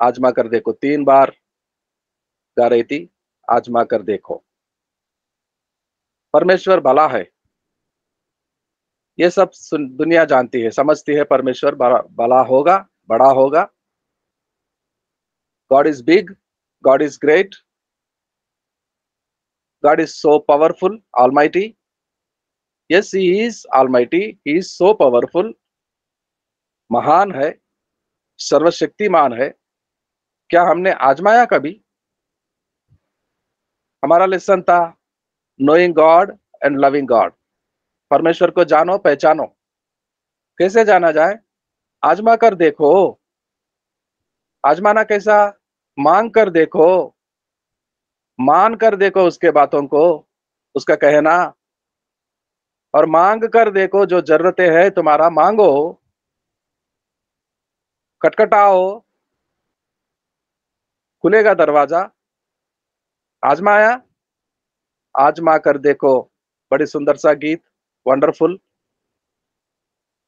आजमा कर देखो, 3 बार गा रही थी, आजमा कर देखो। परमेश्वर भला है, ये सब दुनिया जानती है, समझती है। परमेश्वर भला होगा, बड़ा होगा। God is big, God is great, God is so powerful, almighty. Yes, he is almighty, he is so powerful. महान है, सर्वशक्तिमान है। क्या हमने आजमाया कभी? हमारा लेसन था knowing God and loving God. परमेश्वर को जानो, पहचानो। कैसे जाना जाए? आजमा कर देखो। आजमाना कैसा? मांग कर देखो, मान कर देखो उसके बातों को, उसका कहना। और मांग कर देखो, जो जरूरतें है तुम्हारा मांगो, खटखटाओ, खुलेगा दरवाजा। आजमाया? आजमा कर देखो। बड़ी सुंदर सा गीत, वंडरफुल।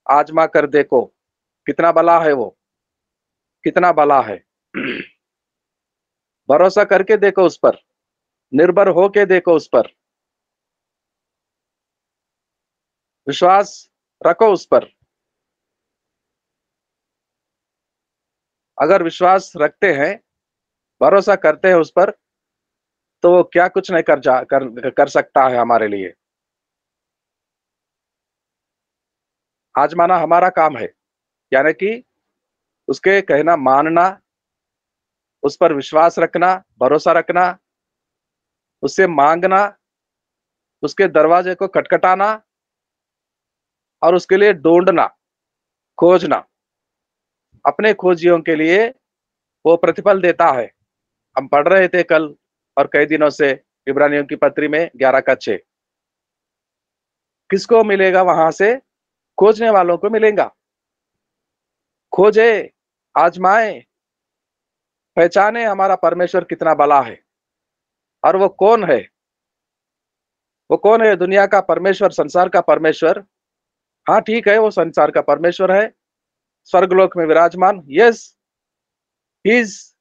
आजमा कर देखो, कितना भला है वो, कितना भला है। भरोसा करके देखो उस पर, निर्भर होके देखो उस पर, विश्वास रखो उस पर। अगर विश्वास रखते हैं, भरोसा करते हैं उस पर, तो वो क्या कुछ नहीं कर सकता है हमारे लिए। आजमाना हमारा काम है, यानी कि उसके कहना मानना, उस पर विश्वास रखना, भरोसा रखना, उससे मांगना, उसके दरवाजे को खटखटाना और उसके लिए ढूंढना, खोजना। अपने खोजियों के लिए वो प्रतिफल देता है। हम पढ़ रहे थे कल और कई दिनों से इब्रानियों की पत्री में 11 का 6। किसको मिलेगा वहां से? खोजने वालों को मिलेगा। खोजे, आजमाए, पहचाने हमारा परमेश्वर कितना भला है। और वो कौन है? वो कौन है? दुनिया का परमेश्वर, संसार का परमेश्वर। हाँ ठीक है, वो संसार का परमेश्वर है, स्वर्गलोक में विराजमान। Yes, he is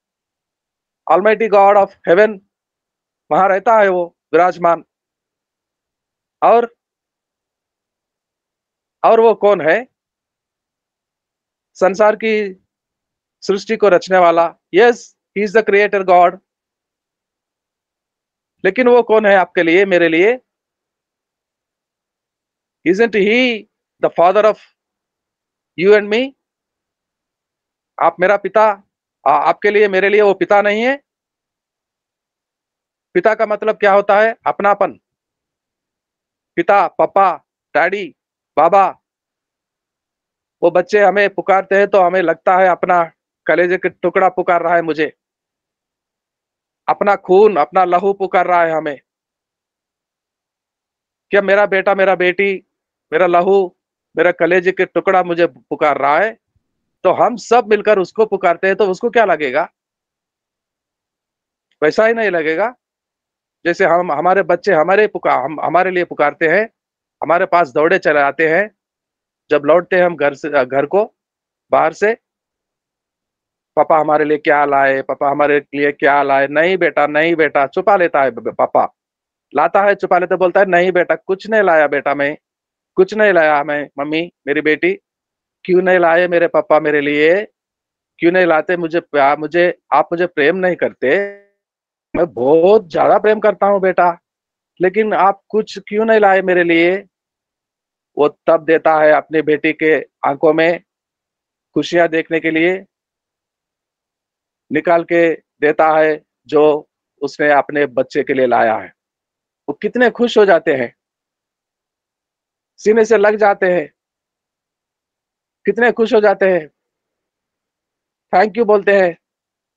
almighty God of haven. वहां रहता है वो विराजमान। और वो कौन है? संसार की सृष्टि को रचने वाला। Yes, he is the creator God. लेकिन वो कौन है आपके लिए, मेरे लिए? Isn't he the father of you and me? आप मेरा पिता, आपके लिए, मेरे लिए वो पिता नहीं है? पिता का मतलब क्या होता है? अपनापन। पिता, पापा, डैडी, बाबा। वो बच्चे हमें पुकारते हैं तो हमें लगता है अपना कलेजे का टुकड़ा पुकार रहा है मुझे, अपना खून, अपना लहू पुकार रहा है हमें। क्या मेरा बेटा, मेरा बेटी, मेरा लहू, मेरा कलेजे के टुकड़ा मुझे पुकार रहा है, तो हम सब मिलकर उसको पुकारते हैं, तो उसको क्या लगेगा? वैसा ही नहीं लगेगा जैसे हम, हमारे बच्चे हमारे लिए पुकारते हैं, हमारे पास दौड़े चले आते हैं। जब लौटते हैं हम घर से, घर को, बाहर से, पापा हमारे लिए क्या लाए, पापा हमारे लिए क्या लाए? नहीं बेटा, नहीं बेटा, छुपा लेता है पापा। लाता है, छुपा लेते, बोलता है नहीं बेटा, कुछ नहीं लाया बेटा, मैं कुछ नहीं लाया। मैं, मम्मी, मेरी बेटी, क्यों नहीं लाए मेरे पापा मेरे लिए? क्यों नहीं लाते? मुझे प्यार, मुझे, आप मुझे प्रेम नहीं करते? मैं बहुत ज्यादा प्रेम करता हूँ बेटा, लेकिन आप कुछ क्यों नहीं लाए मेरे लिए? वो तब देता है अपनी बेटी के आंखों में खुशियां देखने के लिए, निकाल के देता है जो उसने अपने बच्चे के लिए लाया है। वो कितने खुश हो जाते हैं, सीने से लग जाते हैं, कितने खुश हो जाते हैं, थैंक यू बोलते हैं,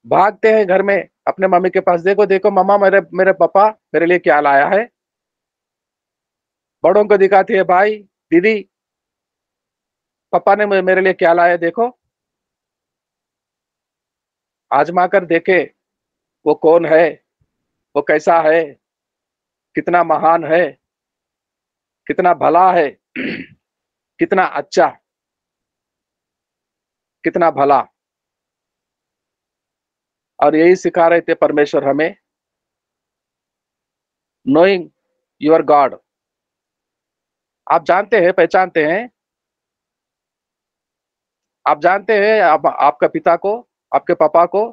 भागते हैं घर में अपने मम्मी के पास। देखो देखो मम्मा, मेरे मेरे पापा मेरे लिए क्या लाया है। बड़ों को दिखाती है, भाई, दीदी, पापा ने मेरे लिए क्या लाया, देखो। आजमा कर देखे वो कौन है, वो कैसा है, कितना महान है, कितना भला है, कितना अच्छा, कितना भला। और यही सिखा रहे थे परमेश्वर हमें, नोइंग योर गॉड। आप जानते हैं, पहचानते हैं, आप जानते हैं आपका पिता को, आपके पापा को।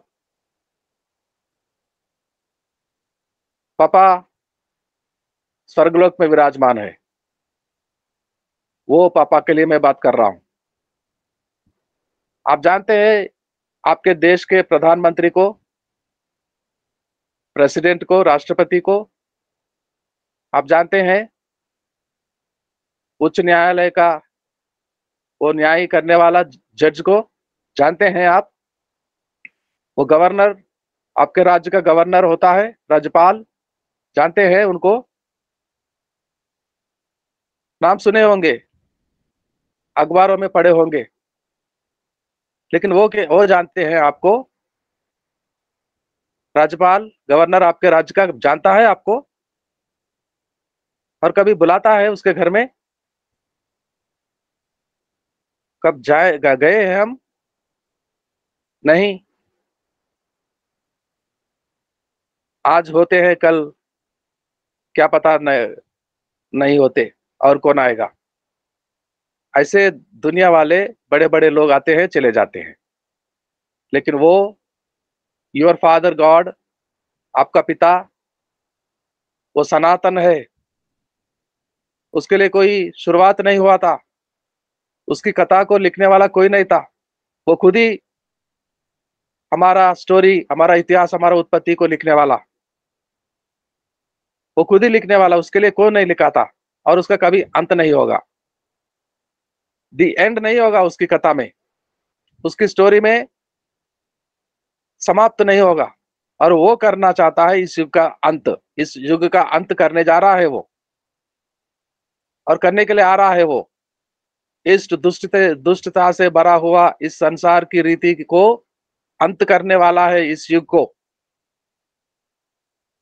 पापा स्वर्गलोक में विराजमान है, वो पापा के लिए मैं बात कर रहा हूं। आप जानते हैं आपके देश के प्रधानमंत्री को, प्रेसिडेंट को, राष्ट्रपति को। आप जानते हैं उच्च न्यायालय का वो न्याय करने वाला जज को, जानते हैं आप। वो गवर्नर, आपके राज्य का गवर्नर होता है, राज्यपाल, जानते हैं उनको, नाम सुने होंगे, अखबारों में पढ़े होंगे। लेकिन वो जानते हैं आपको, राज्यपाल, गवर्नर आपके राज्य का जानता है आपको, और कभी बुलाता है उसके घर में? कब गए हैं हम? नहीं। आज होते हैं, कल क्या पता नहीं होते, और कौन आएगा। ऐसे दुनिया वाले बड़े बड़े लोग आते हैं, चले जाते हैं, लेकिन वो योर फादर गॉड, आपका पिता, वो सनातन है। उसके लिए कोई शुरुआत नहीं हुआ था, उसकी कथा को लिखने वाला कोई नहीं था। वो खुद ही हमारा स्टोरी, हमारा इतिहास, हमारा उत्पत्ति को लिखने वाला, वो खुद ही लिखने वाला, उसके लिए कोई नहीं लिखा था। और उसका कभी अंत नहीं होगा, दी एंड नहीं होगा उसकी कथा में, उसकी स्टोरी में समाप्त नहीं होगा। और वो करना चाहता है इस युग का अंत, इस युग का अंत करने जा रहा है वो, और करने के लिए आ रहा है वो। इस दुष्टता से भरा हुआ इस संसार की रीति को अंत करने वाला है, इस युग को।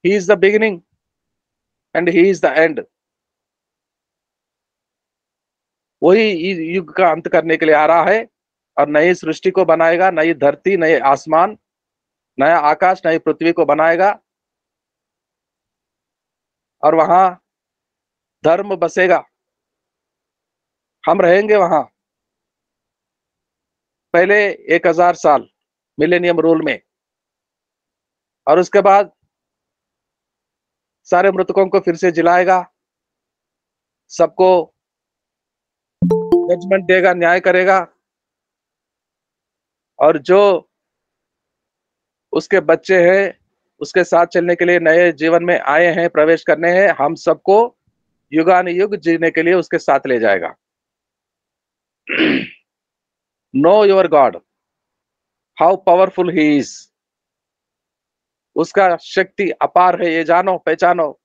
ही is the beginning and he is the end. वही युग का अंत करने के लिए आ रहा है, और नई सृष्टि को बनाएगा, नई धरती, नए आसमान, नया आकाश, नई पृथ्वी को बनाएगा, और वहां धर्म बसेगा, हम रहेंगे वहां पहले 1000 साल मिलेनियम रूल में। और उसके बाद सारे मृतकों को फिर से जिलाएगा, सबको जजमेंट देगा, न्याय करेगा। और जो उसके बच्चे हैं, उसके साथ चलने के लिए नए जीवन में आए हैं, प्रवेश करने हैं, हम सबको युगानुयुग जीने के लिए उसके साथ ले जाएगा। Know your God, how powerful he is. उसका शक्ति अपार है, ये जानो, पहचानो।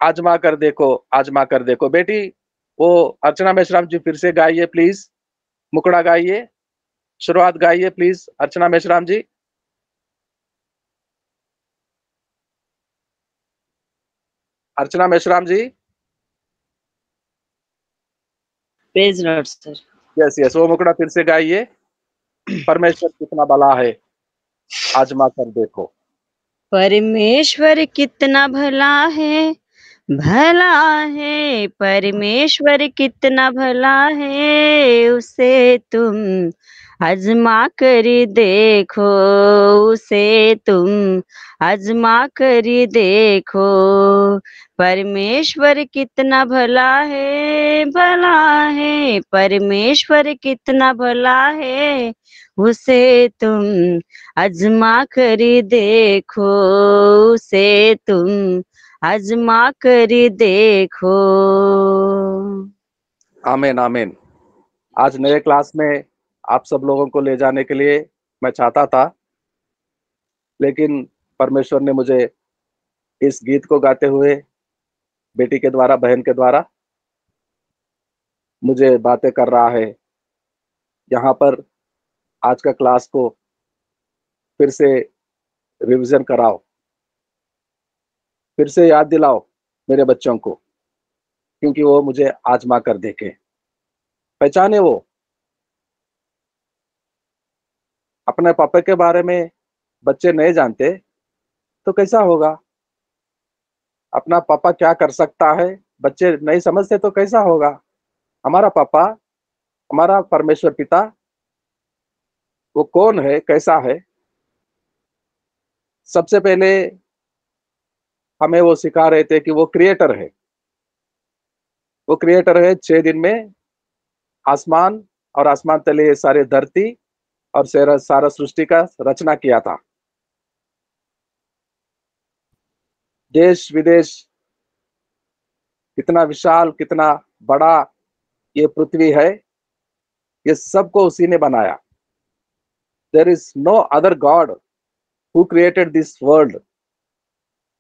आजमा कर देखो, आजमा कर देखो। बेटी, वो अर्चना मेश्राम जी फिर से गाइए प्लीज, मुकड़ा गाइए, शुरुआत गाइए please, Archana Meshram ji. Archana Meshram ji. Praise lord sir. Yes yes, वो मुकड़ा फिर से गाइए, परमेश्वर कितना भला है, आजमा कर देखो। परमेश्वर कितना भला है, भला है परमेश्वर कितना भला है, उसे तुम आजमा कर देखो, उसे तुम आजमा कर देखो। परमेश्वर कितना भला है, भला है परमेश्वर कितना भला है, उसे तुम आजमा कर देखो, उसे तुम आजमा कर देखो। आमीन आमीन। आज नए क्लास में आप सब लोगों को ले जाने के लिए मैं चाहता था, लेकिन परमेश्वर ने मुझे इस गीत को गाते हुए, बेटी के द्वारा, बहन के द्वारा मुझे बातें कर रहा है। यहाँ पर आज का क्लास को फिर से रिवीजन कराओ, फिर से याद दिलाओ मेरे बच्चों को, क्योंकि वो मुझे आजमा कर देखे, पहचाने वो अपने पापा के बारे में, बच्चे नहीं जानते तो कैसा होगा? अपना पापा क्या कर सकता है बच्चे नहीं समझते तो कैसा होगा? हमारा पापा, हमारा परमेश्वर पिता, वो कौन है, कैसा है? सबसे पहले हमें वो सिखा रहे थे कि वो क्रिएटर है। वो क्रिएटर है, 6 दिन में आसमान और आसमान तले ये सारे धरती और सारा सारा सृष्टि का रचना किया था। देश विदेश कितना विशाल, कितना बड़ा ये पृथ्वी है, ये सबको उसी ने बनाया। There is no other God who created this world.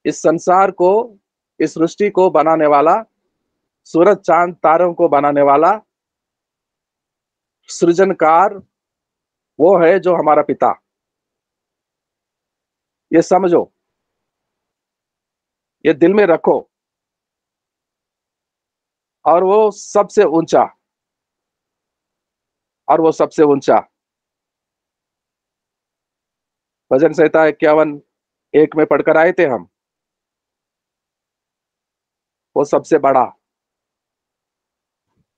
इस संसार को, इस सृष्टि को बनाने वाला, सूरज चांद तारों को बनाने वाला सृजनकार वो है जो हमारा पिता। ये समझो, ये दिल में रखो। और वो सबसे ऊंचा, और वो सबसे ऊंचा, भजन संहिता 51:1 में पढ़कर आए थे हम। वो सबसे बड़ा,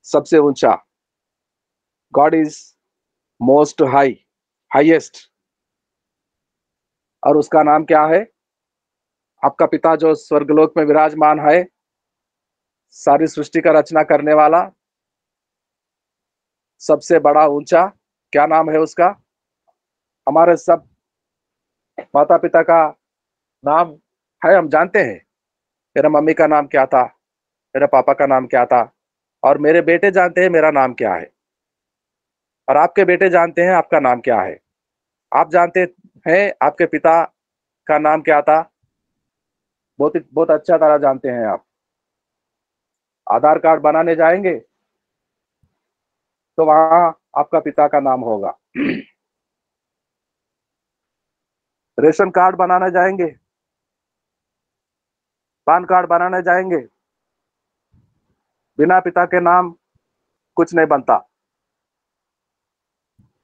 सबसे ऊंचा, God is most high, highest. और उसका नाम क्या है? आपका पिता जो स्वर्गलोक में विराजमान है, सारी सृष्टि का रचना करने वाला, सबसे बड़ा, ऊंचा, क्या नाम है उसका? हमारे सब माता पिता का नाम है, हम जानते हैं। मेरा मम्मी का नाम क्या था, मेरे पापा का नाम क्या था, और मेरे बेटे जानते हैं मेरा नाम क्या है, और आपके बेटे जानते हैं आपका नाम क्या है। आप जानते हैं आपके पिता का नाम क्या था, बहुत अच्छा तरह जानते हैं आप। आधार कार्ड बनाने जाएंगे तो वहां आपका पिता का नाम होगा। रेशन कार्ड बनाने जाएंगे, पान कार्ड बनाने जाएंगे, बिना पिता के नाम कुछ नहीं बनता।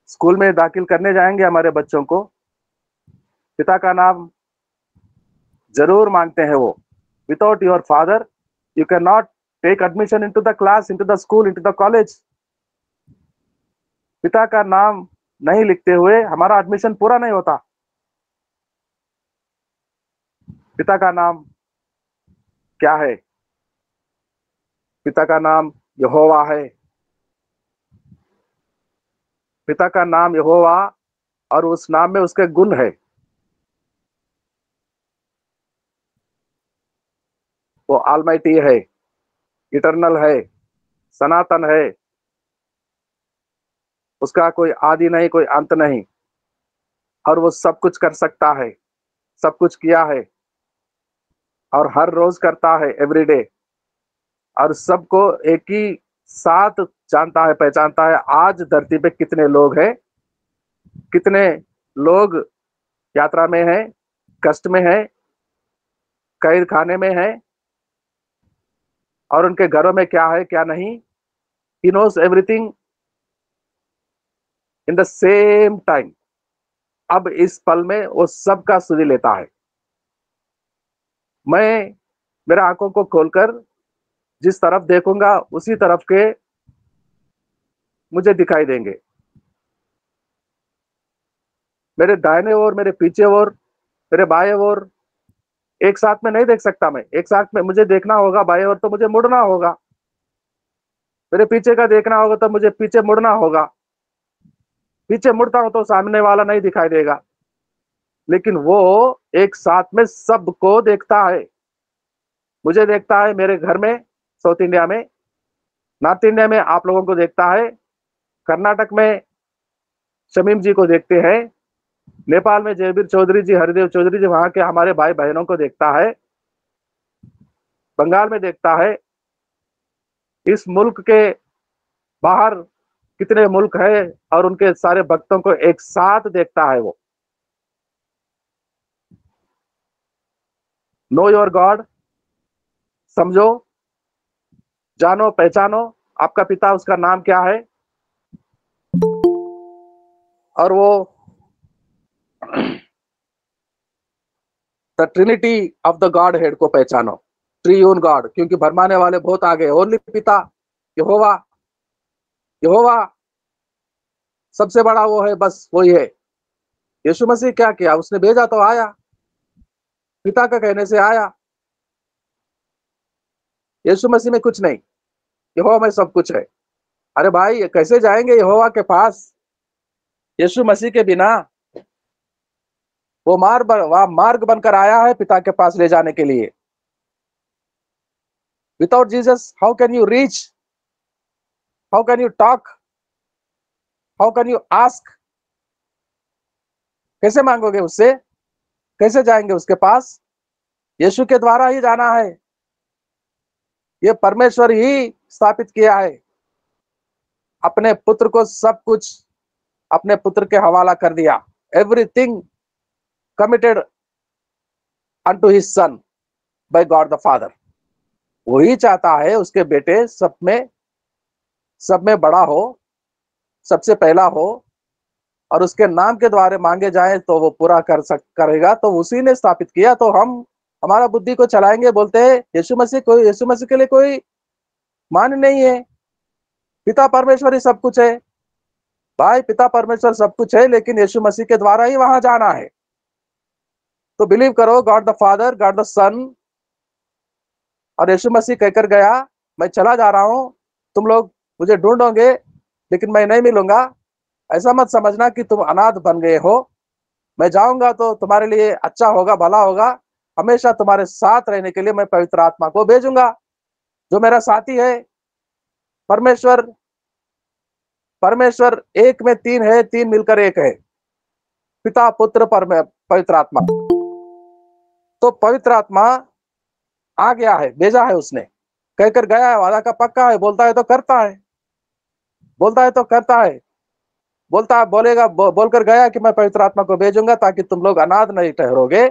स्कूल में दाखिल करने जाएंगे हमारे बच्चों को, पिता का नाम जरूर मांगते हैं वो। Without your father you can not take admission into the class, into the school, into the college. पिता का नाम नहीं लिखते हुए हमारा एडमिशन पूरा नहीं होता। पिता का नाम क्या है? पिता का नाम यहोवा है। पिता का नाम यहोवा, और उस नाम में उसके गुण है। वो ऑलमाइटी है, इटर्नल है, सनातन है, उसका कोई आदि नहीं, कोई अंत नहीं, और वो सब कुछ कर सकता है, सब कुछ किया है, और हर रोज करता है, एवरीडे। और सबको एक ही साथ जानता है, पहचानता है। आज धरती पे कितने लोग हैं, कितने लोग यात्रा में हैं, कष्ट में हैं, कैद खाने में हैं, और उनके घरों में क्या है क्या नहीं। He knows everything in the same time. अब इस पल में वो सबका सुधि लेता है। मैं मेरा आंखों को खोलकर जिस तरफ देखूंगा उसी तरफ के मुझे दिखाई देंगे। मेरे दाहिने ओर, मेरे पीछे ओर, मेरे बाएं ओर एक साथ में नहीं देख सकता मैं। एक साथ में मुझे देखना होगा बाएं ओर तो मुझे मुड़ना होगा, मेरे पीछे का देखना होगा तो मुझे पीछे मुड़ना होगा। पीछे मुड़ता हूं तो सामने वाला नहीं दिखाई देगा, लेकिन वो एक साथ में सबको देखता है। मुझे देखता है मेरे घर में, साउथ इंडिया में, नॉर्थ इंडिया में आप लोगों को देखता है, कर्नाटक में शमीम जी को देखते हैं, नेपाल में जयवीर चौधरी जी, हरिदेव चौधरी जी, वहां के हमारे भाई बहनों को देखता है, बंगाल में देखता है। इस मुल्क के बाहर कितने मुल्क है, और उनके सारे भक्तों को एक साथ देखता है वो। नो योर गॉड, समझो, जानो, पहचानो आपका पिता, उसका नाम क्या है। और वो the Trinity of the God head को पहचानो, ट्रियून गॉड, क्योंकि भरमाने वाले बहुत आ गए। ओनली पिता यहोवा, यहोवा सबसे बड़ा वो है, बस वही है। यीशु मसीह क्या किया, उसने भेजा तो आया, पिता का कहने से आया। यीशु मसीह में कुछ नहीं, यहोवा में सब कुछ है। अरे भाई कैसे जाएंगे यहोवा के पास यीशु मसीह के बिना? वो मार्ग बनकर आया है पिता के पास ले जाने के लिए। Without Jesus how can you reach, how can you talk, how can you ask? कैसे मांगोगे उससे, कैसे जाएंगे उसके पास? यीशु के द्वारा ही जाना है। ये परमेश्वर ही स्थापित किया है। अपने पुत्र को सब कुछ अपने पुत्र के हवाला कर दिया। Everything committed unto his son by God the father. वही चाहता है उसके बेटे सब में बड़ा हो, सबसे पहला हो, और उसके नाम के द्वारा मांगे जाए तो वो पूरा करेगा। तो उसी ने स्थापित किया। तो हम हमारा बुद्धि को चलाएंगे, बोलते हैं यीशु मसीह के लिए कोई मान नहीं है। पिता परमेश्वर ही सब कुछ है भाई, पिता परमेश्वर सब कुछ है, लेकिन यीशु मसीह के द्वारा ही वहां जाना है। तो बिलीव करो, God the father, God the Son, और यीशु मसीह कहकर गया मैं चला जा रहा हूं, तुम लोग मुझे ढूंढोगे लेकिन मैं नहीं मिलूंगा। ऐसा मत समझना कि तुम अनाथ बन गए हो। मैं जाऊंगा तो तुम्हारे लिए अच्छा होगा, भला होगा। हमेशा तुम्हारे साथ रहने के लिए मैं पवित्र आत्मा को भेजूंगा, जो मेरा साथी है। परमेश्वर परमेश्वर एक में तीन है, तीन मिलकर एक है, पिता पुत्र पवित्र आत्मा। तो पवित्र आत्मा आ गया है, भेजा है उसने, कहकर गया है, वादा का पक्का है, बोलता है तो करता है, बोलता है तो करता है। बोलता है बोलेगा बोलकर गया कि मैं पवित्र आत्मा को भेजूंगा ताकि तुम लोग अनाथ नहीं ठहरोगे।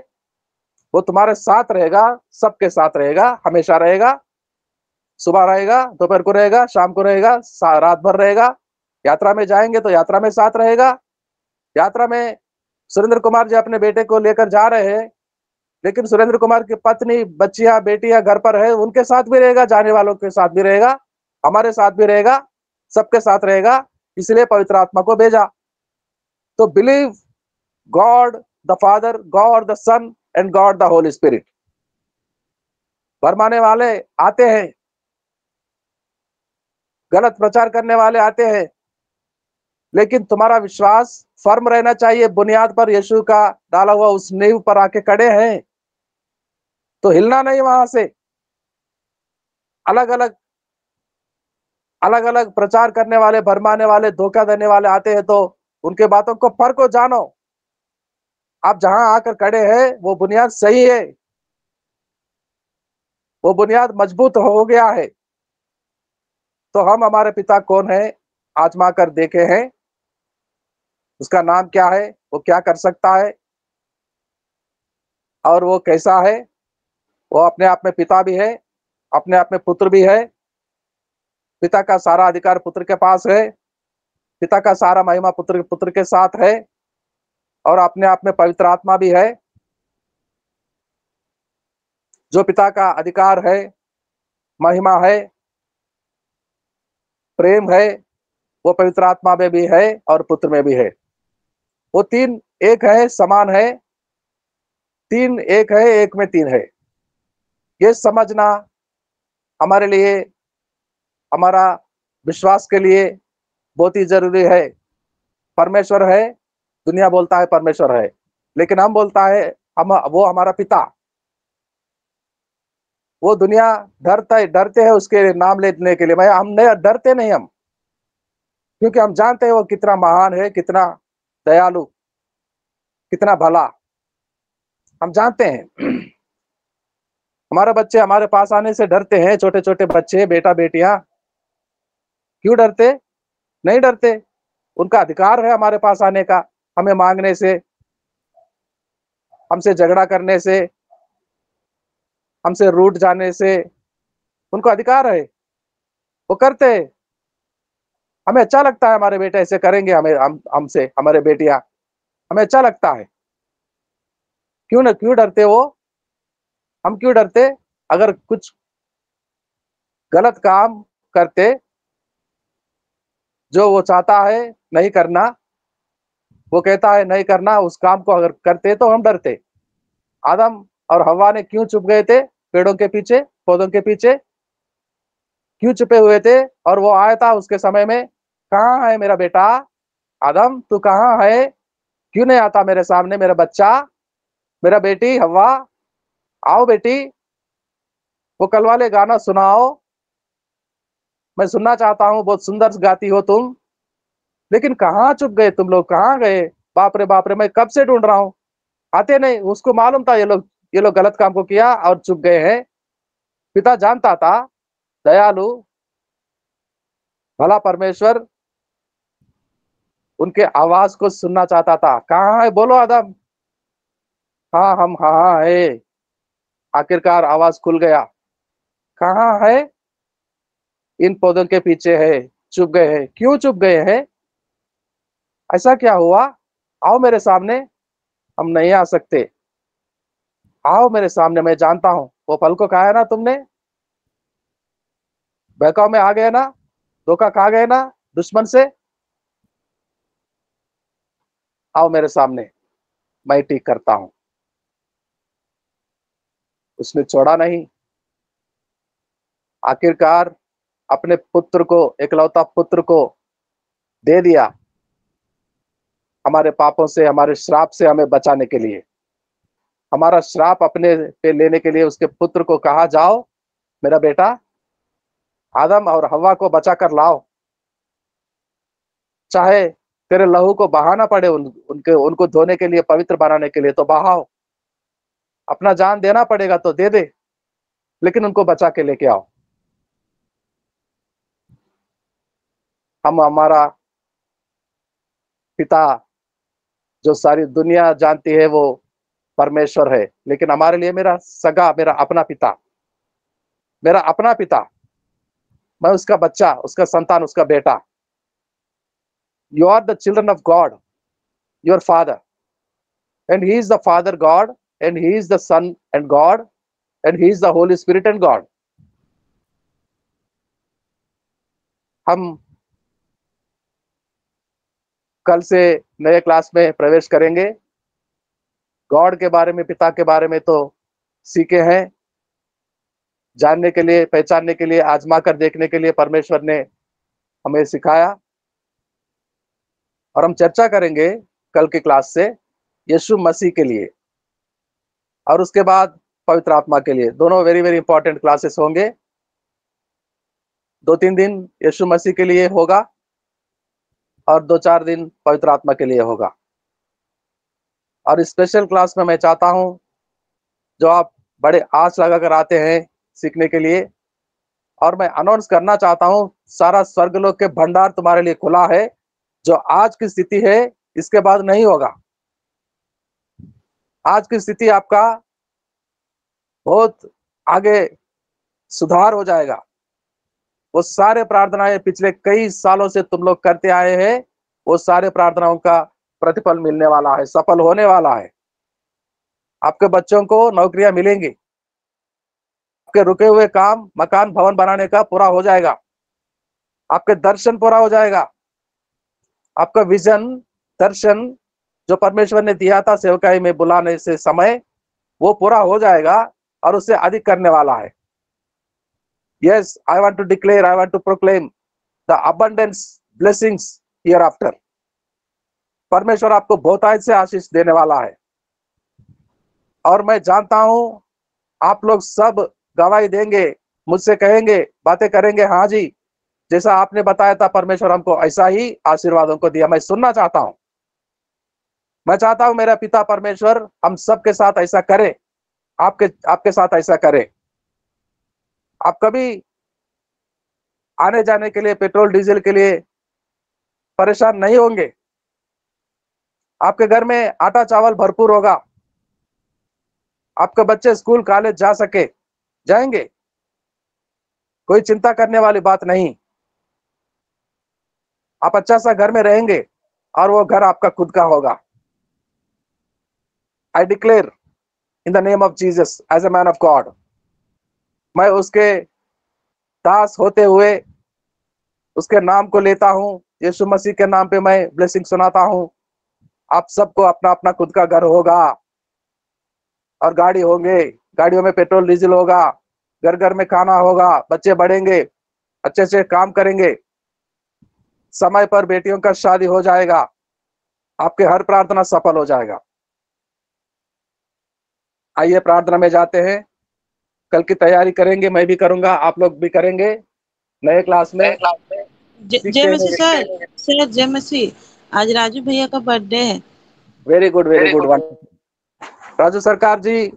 वो तुम्हारे साथ रहेगा, सबके साथ रहेगा, हमेशा रहेगा। सुबह रहेगा, दोपहर को रहेगा, शाम को रहेगा, रात भर रहेगा। यात्रा में जाएंगे तो यात्रा में साथ रहेगा। यात्रा में सुरेंद्र कुमार जी अपने बेटे को लेकर जा रहे हैं, लेकिन सुरेंद्र कुमार की पत्नी, बच्चियां, बेटियां घर पर है, उनके साथ भी रहेगा, जाने वालों के साथ भी रहेगा, हमारे साथ भी रहेगा, सबके साथ रहेगा। इसलिए पवित्र आत्मा को भेजा। तो believe God the father, God the sun and God the Holi Spirit. भरमाने वाले आते हैं, गलत प्रचार करने वाले आते हैं, लेकिन तुम्हारा विश्वास फर्म रहना चाहिए बुनियाद पर, यीशु का डाला हुआ उस नींव पर आके खड़े हैं तो हिलना नहीं वहां से। अलग अलग अलग अलग प्रचार करने वाले, भरमाने वाले, धोखा देने वाले आते हैं, तो उनके बातों को फर्क जानो। आप जहां आकर खड़े हैं वो बुनियाद सही है, वो बुनियाद मजबूत हो गया है। तो हम हमारे पिता कौन है आजमा कर देखे हैं, उसका नाम क्या है, वो क्या कर सकता है और वो कैसा है। वो अपने आप में पिता भी है, अपने आप में पुत्र भी है। पिता का सारा अधिकार पुत्र के पास है, पिता का सारा महिमा पुत्र पुत्र के साथ है, और अपने आप में पवित्र आत्मा भी है। जो पिता का अधिकार है, महिमा है, प्रेम है, वो पवित्र आत्मा में भी है और पुत्र में भी है। वो तीन एक है, समान है। तीन एक है, एक में तीन है। ये समझना हमारे लिए, हमारा विश्वास के लिए बहुत ही जरूरी है। परमेश्वर है, दुनिया बोलता है परमेश्वर है, लेकिन हम बोलता है वो हमारा पिता। वो दुनिया डरते हैं उसके नाम लेने के लिए। मैं हम नहीं डरते, नहीं हम, क्योंकि हम जानते हैं वो कितना महान है, कितना दयालु, कितना भला, हम जानते हैं। हमारे बच्चे हमारे पास आने से डरते हैं, छोटे छोटे बच्चे, बेटा बेटियां। क्यों डरते? नहीं डरते। उनका अधिकार है हमारे पास आने का, हमें मांगने से, हमसे झगड़ा करने से, हमसे रूठ जाने से। उनको अधिकार है, वो करते हैं। हमें अच्छा लगता है हमारे बेटे ऐसे करेंगे, हमें हमसे, हमारे बेटियां, हमें अच्छा लगता है। क्यों डरते वो? हम क्यों डरते? अगर कुछ गलत काम करते, जो वो चाहता है नहीं करना, वो कहता है नहीं करना, उस काम को अगर करते तो हम डरते। आदम और हव्वा ने क्यों छुप गए थे पेड़ों के पीछे, पौधों के पीछे? क्यों छुपे हुए थे? और वो आया था उसके समय में, कहाँ है मेरा बेटा आदम, तू कहाँ है? क्यों नहीं आता मेरे सामने, मेरा बच्चा, मेरा बेटी हव्वा, आओ बेटी, वो कल वाले गाना सुनाओ, मैं सुनना चाहता हूँ, बहुत सुंदर गाती हो तुम। लेकिन कहाँ छुप गए तुम लोग, कहाँ गए? बाप रे, मैं कब से ढूंढ रहा हूँ, आते नहीं। उसको मालूम था ये लोग गलत काम को किया और चुप गए हैं। पिता जानता था, दयालु भला परमेश्वर उनके आवाज को सुनना चाहता था। कहाँ है बोलो आदम? हाँ, हम हाँ है। आखिरकार आवाज खुल गया। कहाँ है? इन पौधों के पीछे है। चुप गए हैं, क्यों चुप गए हैं? ऐसा क्या हुआ? आओ मेरे सामने। हम नहीं आ सकते, आओ मेरे सामने, मैं जानता हूँ वो फल को खाया ना तुमने, बहकाव में आ गए ना, धोखा खा गए ना दुश्मन से। आओ मेरे सामने, मैं ठीक करता हूँ। उसने छोड़ा नहीं। आखिरकार अपने पुत्र को, इकलौता पुत्र को दे दिया, हमारे पापों से, हमारे श्राप से हमें बचाने के लिए। हमारा श्राप अपने पे लेने के लिए उसके पुत्र को कहा, जाओ मेरा बेटा, आदम और हव्वा को बचा कर लाओ। चाहे तेरे लहू को बहाना पड़े, उनको धोने के लिए, पवित्र बनाने के लिए, तो बहाओ। अपना जान देना पड़ेगा तो दे दे, लेकिन उनको बचा के लेके आओ। हम हमारा पिता, जो सारी दुनिया जानती है वो परमेश्वर है, लेकिन हमारे लिए मेरा सगा, मेरा अपना पिता, मेरा अपना पिता, मैं उसका बच्चा, उसका संतान, उसका बेटा। You are the children of God, your father, and he is the father God, and he is the sun and God, and he is the Holi spirit and God. हम कल से नए क्लास में प्रवेश करेंगे। गॉड के बारे में, पिता के बारे में तो सीखे हैं, जानने के लिए, पहचानने के लिए, आजमा कर देखने के लिए परमेश्वर ने हमें सिखाया। और हम चर्चा करेंगे कल की क्लास से यीशु मसीह के लिए, और उसके बाद पवित्र आत्मा के लिए। दोनों वेरी वेरी इंपॉर्टेंट क्लासेस होंगे। 2-3 दिन यीशु मसीह के लिए होगा और 2-4 दिन पवित्र आत्मा के लिए होगा। और स्पेशल क्लास में मैं चाहता हूं, जो आप बड़े आस लगाकर आते हैं सीखने के लिए, और मैं अनाउंस करना चाहता हूं, सारा स्वर्गलोक के भंडार तुम्हारे लिए खुला है। जो आज की स्थिति है, इसके बाद नहीं होगा। आज की स्थिति आपका बहुत आगे सुधार हो जाएगा। वो सारे प्रार्थनाएं पिछले कई सालों से तुम लोग करते आए हैं, वो सारे प्रार्थनाओं का प्रतिफल मिलने वाला है, सफल होने वाला है। आपके बच्चों को नौकरियां मिलेंगी, आपके रुके हुए काम, मकान भवन बनाने का पूरा हो जाएगा, आपके दर्शन पूरा हो जाएगा, आपका विजन, दर्शन जो परमेश्वर ने दिया था सेवकाई में बुलाने से समय, वो पूरा हो जाएगा और उससे अधिक करने वाला है। Yes, I want to declare, I want to proclaim the abundance blessings here after. परमेश्वर आपको बहुतायत से आशीष देने वाला है। और मैं जानता हूं आप लोग सब गवाही देंगे, मुझसे कहेंगे, बातें करेंगे, हाँ जी, जैसा आपने बताया था परमेश्वर हमको ऐसा ही आशीर्वादों को दिया। मैं सुनना चाहता हूं, मैं चाहता हूं मेरा पिता परमेश्वर हम सबके साथ ऐसा करे, आपके आपके साथ ऐसा करे। आप कभी आने जाने के लिए, पेट्रोल डीजल के लिए परेशान नहीं होंगे। आपके घर में आटा चावल भरपूर होगा, आपके बच्चे स्कूल कॉलेज जा सके, जाएंगे, कोई चिंता करने वाली बात नहीं। आप अच्छा सा घर में रहेंगे और वो घर आपका खुद का होगा। I declare in the name of Jesus as a man of God. मैं उसके दास होते हुए उसके नाम को लेता हूं। यीशु मसीह के नाम पे मैं ब्लेसिंग सुनाता हूं। आप सबको अपना अपना खुद का घर होगा और गाड़ी होंगे, गाड़ियों में पेट्रोल डीजल होगा, घर घर में खाना होगा, बच्चे बढ़ेंगे, अच्छे से काम करेंगे, समय पर बेटियों का शादी हो जाएगा, आपके हर प्रार्थना सफल हो जाएगा। आइए प्रार्थना में जाते हैं। कल की तैयारी करेंगे, मैं भी करूंगा, आप लोग भी करेंगे। नए क्लास में जय सीखते मसीह हैं। सर जय मसीह। आज राजू भैया का बर्थडे है। Very good one. राजू सरकार जी